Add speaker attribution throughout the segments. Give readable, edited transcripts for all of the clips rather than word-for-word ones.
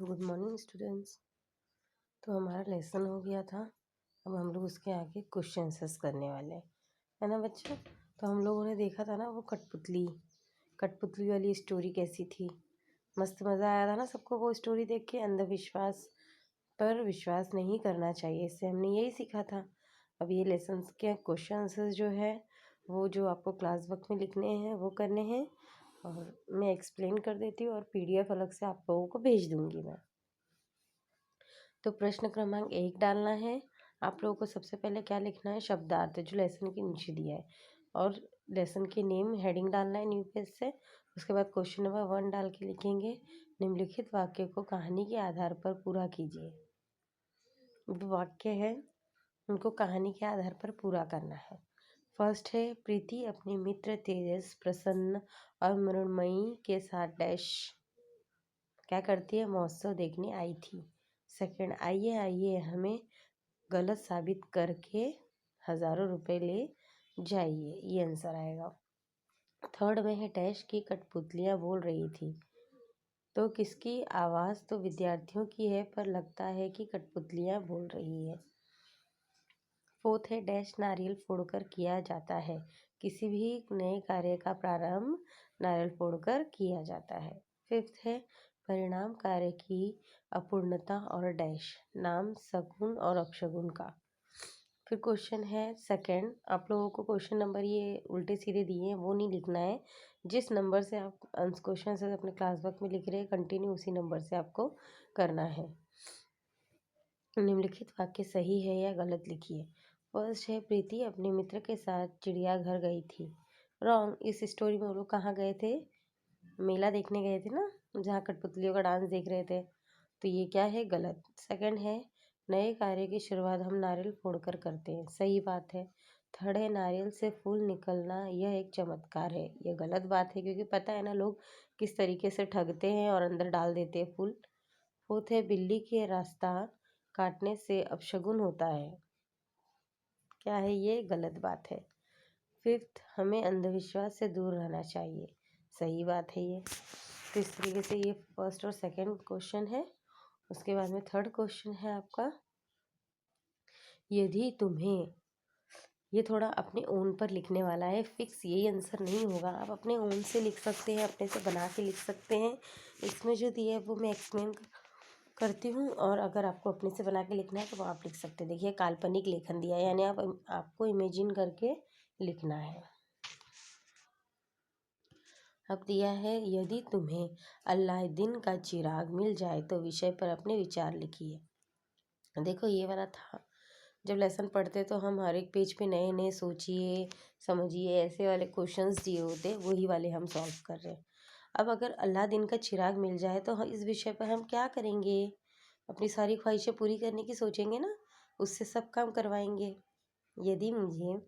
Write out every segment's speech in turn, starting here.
Speaker 1: Good morning students. तो हमारा lesson हो गया था। अब हम लोग उसके आगे क्वेश्चन आंसर्स करने वाले हैं, है ना बच्चों। तो हम लोगों ने देखा था ना वो कठपुतली वाली स्टोरी कैसी थी। मस्त मज़ा आया था ना सबको वो स्टोरी देख के। अंधविश्वास पर विश्वास नहीं करना चाहिए, इससे हमने यही सीखा था। अब ये लेसन के क्वेश्चन आंसर्स जो है वो जो आपको क्लास वर्क में लिखने हैं वो करने हैं, और मैं एक्सप्लेन कर देती हूँ और PDF अलग से आप लोगों को भेज दूँगी मैं। तो प्रश्न क्रमांक 1 डालना है। आप लोगों को सबसे पहले क्या लिखना है, शब्दार्थ जो लेसन के नीचे दिया है, और लेसन के नेम हेडिंग डालना है न्यू पेज से। उसके बाद क्वेश्चन नंबर 1 डाल के लिखेंगे, निम्नलिखित वाक्य को कहानी के आधार पर पूरा कीजिए। जो वाक्य है उनको कहानी के आधार पर पूरा करना है। फर्स्ट है, प्रीति अपने मित्र तेजस, प्रसन्न और मृण्मयी के साथ डैश क्या करती है, महोत्सव देखने आई थी। सेकंड, आइए आइए हमें गलत साबित करके हज़ारों रुपए ले जाइए, ये आंसर आएगा। थर्ड में है, डैश की कठपुतलियाँ बोल रही थी। तो किसकी आवाज़ तो विद्यार्थियों की है, पर लगता है कि कठपुतलियाँ बोल रही है। फोर्थ है, डैश नारियल फोड़कर किया जाता है। किसी भी नए कार्य का प्रारंभ नारियल फोड़कर किया जाता है। फिफ्थ है, परिणाम कार्य की अपूर्णता और डैश नाम सगुन और अपशगुन का। फिर क्वेश्चन है सेकंड, आप लोगों को क्वेश्चन नंबर ये उल्टे सीधे दिए हैं वो नहीं लिखना है। जिस नंबर से आप क्वेश्चन से अपने क्लास वर्क में लिख रहे हैं कंटिन्यू उसी नंबर से आपको करना है। निम्नलिखित वाक्य सही है या गलत लिखिए। फर्स्ट है, प्रीति अपने मित्र के साथ चिड़ियाघर गई थी। रॉन्ग। इस स्टोरी में वो लोग कहाँ गए थे, मेला देखने गए थे ना, जहाँ कठपुतलियों का डांस देख रहे थे। तो ये क्या है, गलत। सेकंड है, नए कार्य की शुरुआत हम नारियल फोड़कर करते हैं, सही बात है। थर्ड है, नारियल से फूल निकलना यह एक चमत्कार है, ये गलत बात है, क्योंकि पता है ना लोग किस तरीके से ठगते हैं और अंदर डाल देते हैं फूल। फोर्थ है, बिल्ली के रास्ता काटने से अपशगुन होता है, क्या है ये, गलत बात है। फिफ्थ, हमें अंधविश्वास से दूर रहना चाहिए, सही बात है ये। तो इस तरीके से ये फर्स्ट और सेकंड क्वेश्चन है। उसके बाद में थर्ड क्वेश्चन है आपका, यदि तुम्हें, ये थोड़ा अपने ओन पर लिखने वाला है, फिक्स यही आंसर नहीं होगा, आप अपने ओन से लिख सकते हैं, अपने से बना के लिख सकते हैं। इसमें जो दिया है वो मैं एक्सप्लेन करती हूँ, और अगर आपको अपने से बना के लिखना है तो वो आप लिख सकते हैं। देखिए काल्पनिक लेखन दिया है, यानी आपको इमेजिन करके लिखना है। अब दिया है, यदि तुम्हें अलादीन का चिराग मिल जाए तो विषय पर अपने विचार लिखिए। देखो ये वाला था, जब लेसन पढ़ते तो हम हर एक पेज पे नए नए सोचिए समझिए ऐसे वाले क्वेश्चंस दिए होते, वही वाले हम सॉल्व कर रहे हैं। अब अगर अलादीन का चिराग मिल जाए तो इस विषय पर हम क्या करेंगे, अपनी सारी ख्वाहिशें पूरी करने की सोचेंगे ना, उससे सब काम करवाएंगे। यदि मुझे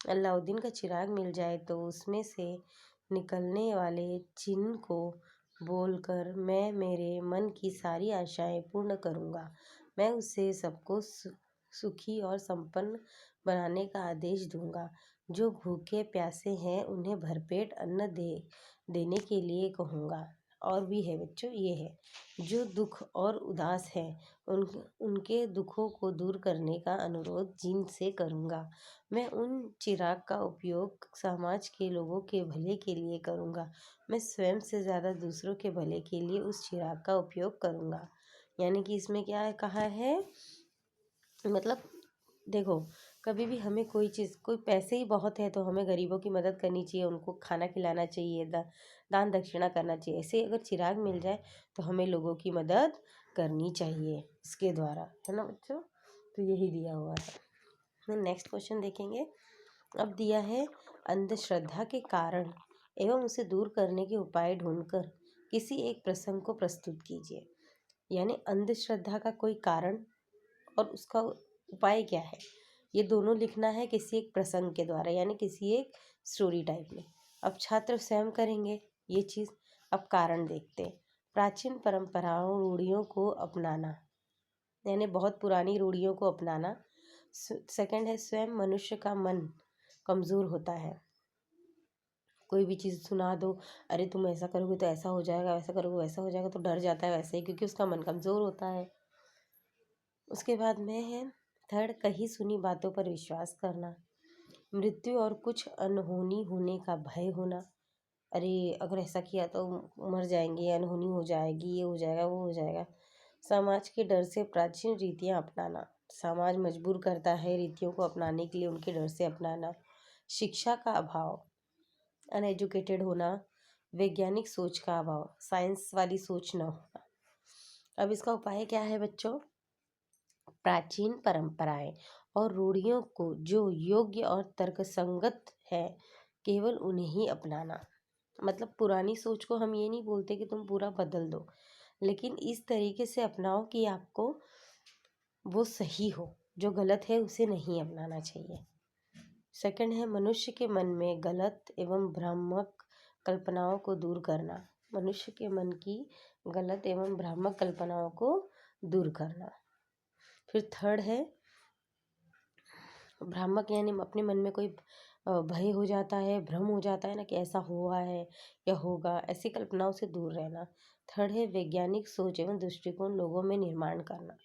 Speaker 1: अलाउद्दीन का चिराग मिल जाए तो उसमें से निकलने वाले चिन्ह को बोलकर मैं मेरे मन की सारी आशाएं पूर्ण करूँगा। मैं उससे सबको सुखी और संपन्न बनाने का आदेश दूंगा। जो भूखे प्यासे हैं उन्हें भरपेट अन्न देने के लिए कहूँगा। और भी है बच्चों, ये है, जो दुख और उदास है उनके दुखों को दूर करने का अनुरोध जिन से करूँगा। मैं उन चिराग का उपयोग समाज के लोगों के भले के लिए करूँगा। मैं स्वयं से ज़्यादा दूसरों के भले के लिए उस चिराग का उपयोग करूँगा। यानी कि इसमें क्या कहा है, मतलब देखो कभी भी हमें कोई चीज़, कोई पैसे ही बहुत है तो हमें गरीबों की मदद करनी चाहिए, उनको खाना खिलाना चाहिए, दान दक्षिणा करना चाहिए। ऐसे अगर चिराग मिल जाए तो हमें लोगों की मदद करनी चाहिए इसके द्वारा, है ना बच्चों। तो यही दिया हुआ है। नेक्स्ट क्वेश्चन देखेंगे। अब दिया है, अंधश्रद्धा के कारण एवं उसे दूर करने के उपाय ढूंढकर किसी एक प्रसंग को प्रस्तुत कीजिए। यानी अंधश्रद्धा का कोई कारण और उसका उपाय क्या है, ये दोनों लिखना है किसी एक प्रसंग के द्वारा, यानी किसी एक स्टोरी टाइप में। अब छात्र स्वयं करेंगे ये चीज़। अब कारण देखते हैं, प्राचीन परंपराओं रूढ़ियों को अपनाना, यानी बहुत पुरानी रूढ़ियों को अपनाना। सेकंड है, स्वयं मनुष्य का मन कमज़ोर होता है। कोई भी चीज़ सुना दो, अरे तुम ऐसा करोगे तो ऐसा हो जाएगा, वैसा करोगे वैसा हो जाएगा, तो डर जाता है वैसे ही, क्योंकि उसका मन कमज़ोर होता है। उसके बाद में है थर्ड, कही सुनी बातों पर विश्वास करना। मृत्यु और कुछ अनहोनी होने का भय होना। अरे अगर ऐसा किया तो मर जाएंगे, अनहोनी हो जाएगी, ये हो जाएगा, वो हो जाएगा। समाज के डर से प्राचीन रीतियां अपनाना। समाज मजबूर करता है रीतियों को अपनाने के लिए, उनके डर से अपनाना। शिक्षा का अभाव, अनएजुकेटेड होना। वैज्ञानिक सोच का अभाव, साइंस वाली सोच न होना। अब इसका उपाय क्या है बच्चों? प्राचीन परंपराएं और रूढ़ियों को जो योग्य और तर्कसंगत है, केवल उन्हें ही अपनाना। मतलब पुरानी सोच को हम ये नहीं बोलते कि तुम पूरा बदल दो, लेकिन इस तरीके से अपनाओ कि आपको वो सही हो, जो गलत है उसे नहीं अपनाना चाहिए। सेकंड है मनुष्य के मन में गलत एवं भ्रामक कल्पनाओं को दूर करना। मनुष्य के मन की गलत एवं भ्रामक कल्पनाओं को दूर करना। फिर थर्ड है भ्रामक, यानी अपने मन में कोई भय हो जाता है, भ्रम हो जाता है ना कि ऐसा हुआ है या होगा, ऐसी कल्पनाओं से दूर रहना। थर्ड है वैज्ञानिक सोच एवं दृष्टिकोण लोगों में निर्माण करना।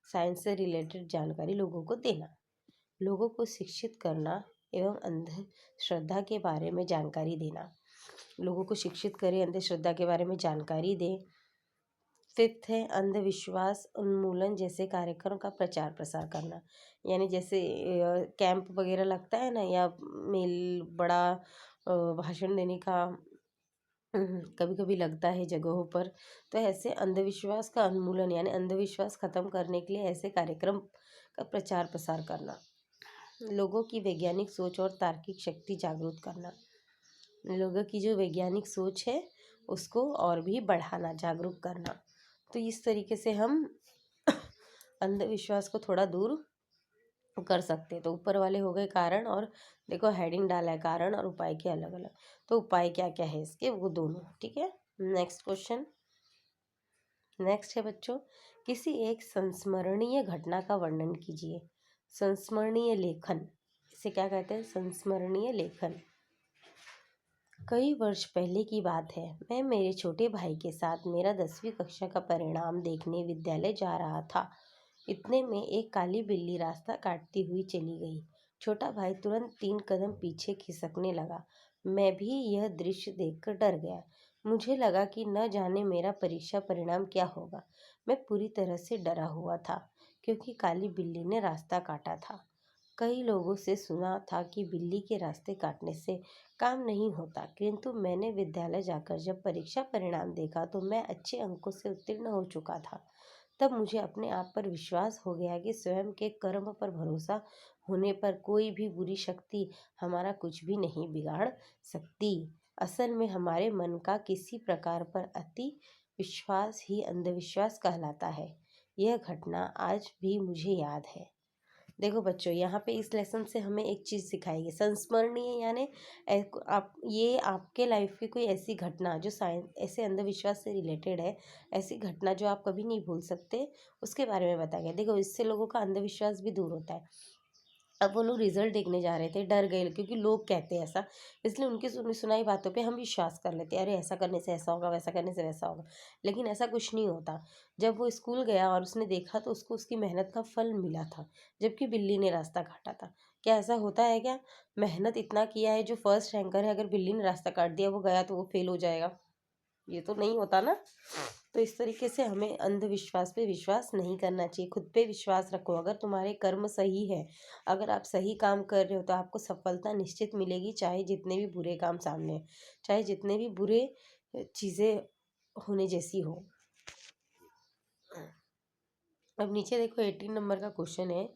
Speaker 1: साइंस से रिलेटेड जानकारी लोगों को देना। लोगों को शिक्षित करना एवं अंधश्रद्धा के बारे में जानकारी देना। लोगों को शिक्षित करें, अंधश्रद्धा के बारे में जानकारी दें। फिफ्थ है अंधविश्वास उन्मूलन जैसे कार्यक्रम का प्रचार प्रसार करना। यानी जैसे कैंप वगैरह लगता है ना, या मेल बड़ा भाषण देने का कभी कभी लगता है जगहों पर, तो ऐसे अंधविश्वास का उन्मूलन यानी अंधविश्वास खत्म करने के लिए ऐसे कार्यक्रम का प्रचार प्रसार करना। लोगों की वैज्ञानिक सोच और तार्किक शक्ति जागरूक करना। लोगों की जो वैज्ञानिक सोच है उसको और भी बढ़ाना, जागरूक करना। तो इस तरीके से हम अंधविश्वास को थोड़ा दूर कर सकते हैं। तो ऊपर वाले हो गए कारण, और देखो हेडिंग डाला है कारण और उपाय के अलग अलग। तो उपाय क्या क्या है इसके, वो दोनों। ठीक है, नेक्स्ट क्वेश्चन। नेक्स्ट है बच्चों, किसी एक संस्मरणीय घटना का वर्णन कीजिए। संस्मरणीय लेखन, इसे क्या कहते हैं? संस्मरणीय लेखन। कई वर्ष पहले की बात है, मैं मेरे छोटे भाई के साथ मेरा 10वीं कक्षा का परिणाम देखने विद्यालय जा रहा था। इतने में एक काली बिल्ली रास्ता काटती हुई चली गई। छोटा भाई तुरंत 3 कदम पीछे खिसकने लगा। मैं भी यह दृश्य देखकर डर गया। मुझे लगा कि न जाने मेरा परीक्षा परिणाम क्या होगा। मैं पूरी तरह से डरा हुआ था, क्योंकि काली बिल्ली ने रास्ता काटा था। कई लोगों से सुना था कि बिल्ली के रास्ते काटने से काम नहीं होता, किंतु मैंने विद्यालय जाकर जब परीक्षा परिणाम देखा तो मैं अच्छे अंकों से उत्तीर्ण हो चुका था। तब मुझे अपने आप पर विश्वास हो गया कि स्वयं के कर्म पर भरोसा होने पर कोई भी बुरी शक्ति हमारा कुछ भी नहीं बिगाड़ सकती। असल में हमारे मन का किसी प्रकार पर अति विश्वास ही अंधविश्वास कहलाता है। यह घटना आज भी मुझे याद है। देखो बच्चों, यहाँ पे इस लेसन से हमें एक चीज़ सिखाएगी, संस्मरणीय यानी आप ये आपके लाइफ की कोई ऐसी घटना जो साइंस ऐसे अंधविश्वास से रिलेटेड है, ऐसी घटना जो आप कभी नहीं भूल सकते, उसके बारे में बताया गया। देखो इससे लोगों का अंधविश्वास भी दूर होता है। अब वो लोग रिजल्ट देखने जा रहे थे, डर गए क्योंकि लोग कहते हैं ऐसा, इसलिए उनकी सुनी सुनाई बातों पे हम विश्वास कर लेते हैं, अरे ऐसा करने से ऐसा होगा, वैसा करने से वैसा होगा। लेकिन ऐसा कुछ नहीं होता। जब वो स्कूल गया और उसने देखा तो उसको उसकी मेहनत का फल मिला था, जबकि बिल्ली ने रास्ता काटा था। क्या ऐसा होता है क्या? मेहनत इतना किया है, जो फर्स्ट रैंकर है, अगर बिल्ली ने रास्ता काट दिया, वो गया तो वो फेल हो जाएगा? ये तो नहीं होता ना। तो इस तरीके से हमें अंधविश्वास पे विश्वास नहीं करना चाहिए, खुद पे विश्वास रखो। अगर तुम्हारे कर्म सही है, अगर आप सही काम कर रहे हो, तो आपको सफलता निश्चित मिलेगी, चाहे जितने भी बुरे काम सामने हैं, चाहे जितने भी बुरे चीज़ें होने जैसी हो। अब नीचे देखो 18 नंबर का क्वेश्चन है,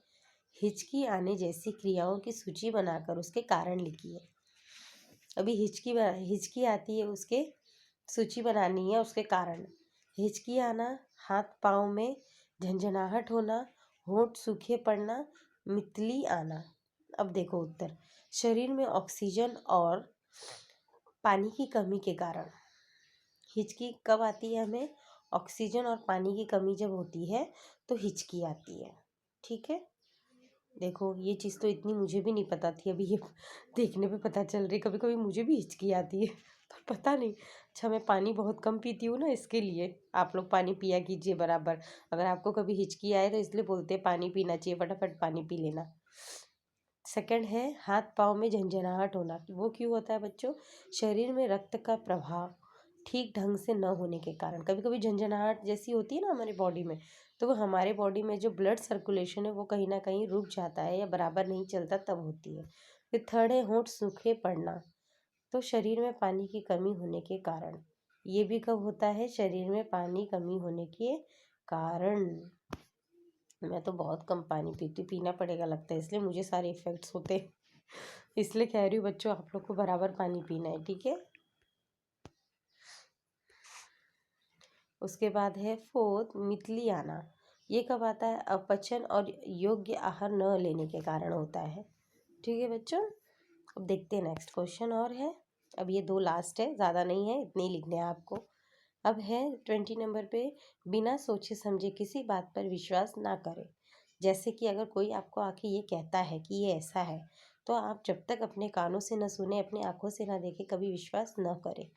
Speaker 1: हिचकी आने जैसी क्रियाओं की सूची बनाकर उसके कारण लिखिए। अभी हिचकी आती है, उसके सूची बनानी है, उसके कारण। हिचकी आना, हाथ पाँव में झंझनाहट होना, होंठ सूखे पड़ना, मितली आना। अब देखो उत्तर, शरीर में ऑक्सीजन और पानी की कमी के कारण। हिचकी कब आती है हमें? ऑक्सीजन और पानी की कमी जब होती है तो हिचकी आती है। ठीक है, देखो ये चीज़ तो इतनी मुझे भी नहीं पता थी, अभी ये देखने पे पता चल रही। कभी कभी मुझे भी हिचकी आती है पर पता नहीं। अच्छा, मैं पानी बहुत कम पीती हूँ ना, इसके लिए। आप लोग पानी पिया कीजिए बराबर। अगर आपको कभी हिचकी आए तो इसलिए बोलते हैं पानी पीना चाहिए, फटाफट पानी पी लेना। सेकंड है हाथ पाँव में झंझनाहट होना। वो क्यों होता है बच्चों? शरीर में रक्त का प्रवाह ठीक ढंग से न होने के कारण। कभी कभी झंझनाहट जैसी होती है ना हमारी बॉडी में, तो वो हमारे बॉडी में जो ब्लड सर्कुलेशन है वो कहीं ना कहीं रुक जाता है या बराबर नहीं चलता, तब होती है। फिर थर्ड है होंठ सूखे पड़ना। तो शरीर में पानी की कमी होने के कारण। ये भी कब होता है? शरीर में पानी कमी होने के कारण। मैं तो बहुत कम पानी पीती हूँ, पीना पड़ेगा लगता है, इसलिए मुझे सारे इफ़ेक्ट्स होते हैं। इसलिए कह रही हूँ बच्चों, आप लोग को बराबर पानी पीना है, ठीक है। उसके बाद है फोर्थ मितली आना। ये कब आता है? अपचन और योग्य आहार न लेने के कारण होता है, ठीक है बच्चों। अब देखते हैं नेक्स्ट क्वेश्चन और है। अब ये दो लास्ट है, ज़्यादा नहीं है, इतने ही लिखने हैं आपको। अब है 20 नंबर पे, बिना सोचे समझे किसी बात पर विश्वास ना करें। जैसे कि अगर कोई आपको आके ये कहता है कि ये ऐसा है, तो आप जब तक अपने कानों से न सुने, अपनी आंखों से ना देखें, कभी विश्वास न करें।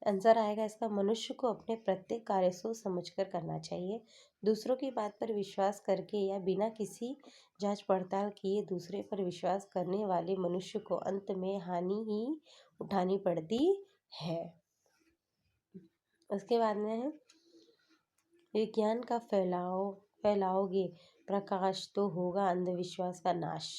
Speaker 1: आंसर आएगा इसका, मनुष्य को अपने प्रत्येक कार्य सोच समझकर करना चाहिए। दूसरों की बात पर विश्वास करके या बिना किसी जांच पड़ताल किए दूसरे पर विश्वास करने वाले मनुष्य को अंत में हानि ही उठानी पड़ती है। उसके बाद में है, विज्ञान का फैलाओगे प्रकाश तो होगा अंधविश्वास का नाश।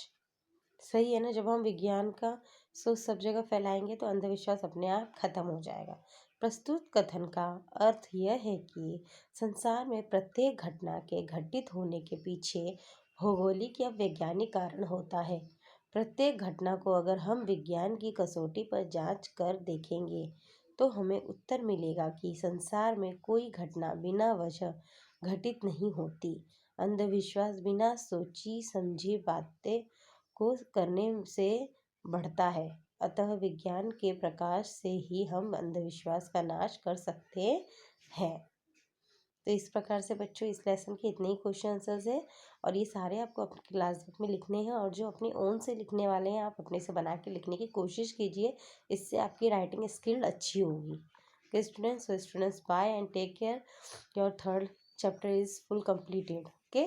Speaker 1: सही है ना? जब हम विज्ञान का सोच सब जगह फैलाएंगे तो अंधविश्वास अपने आप खत्म हो जाएगा। प्रस्तुत कथन का अर्थ यह है कि संसार में प्रत्येक घटना के घटित होने के पीछे भौगोलिक या वैज्ञानिक कारण होता है। प्रत्येक घटना को अगर हम विज्ञान की कसौटी पर जांच कर देखेंगे तो हमें उत्तर मिलेगा कि संसार में कोई घटना बिना वजह घटित नहीं होती। अंधविश्वास बिना सोची समझी बातें को करने से बढ़ता है। अतः विज्ञान के प्रकाश से ही हम अंधविश्वास का नाश कर सकते हैं। तो इस प्रकार से बच्चों इस लेसन के इतने ही क्वेश्चन आंसर्स है, और ये सारे आपको अपनी क्लास बुक में लिखने हैं, और जो अपनी ओन से लिखने वाले हैं आप अपने से बना के लिखने की कोशिश कीजिए। इससे आपकी राइटिंग स्किल अच्छी होगी। Okay students, bye and take care. Your third chapter is full completed। Okay.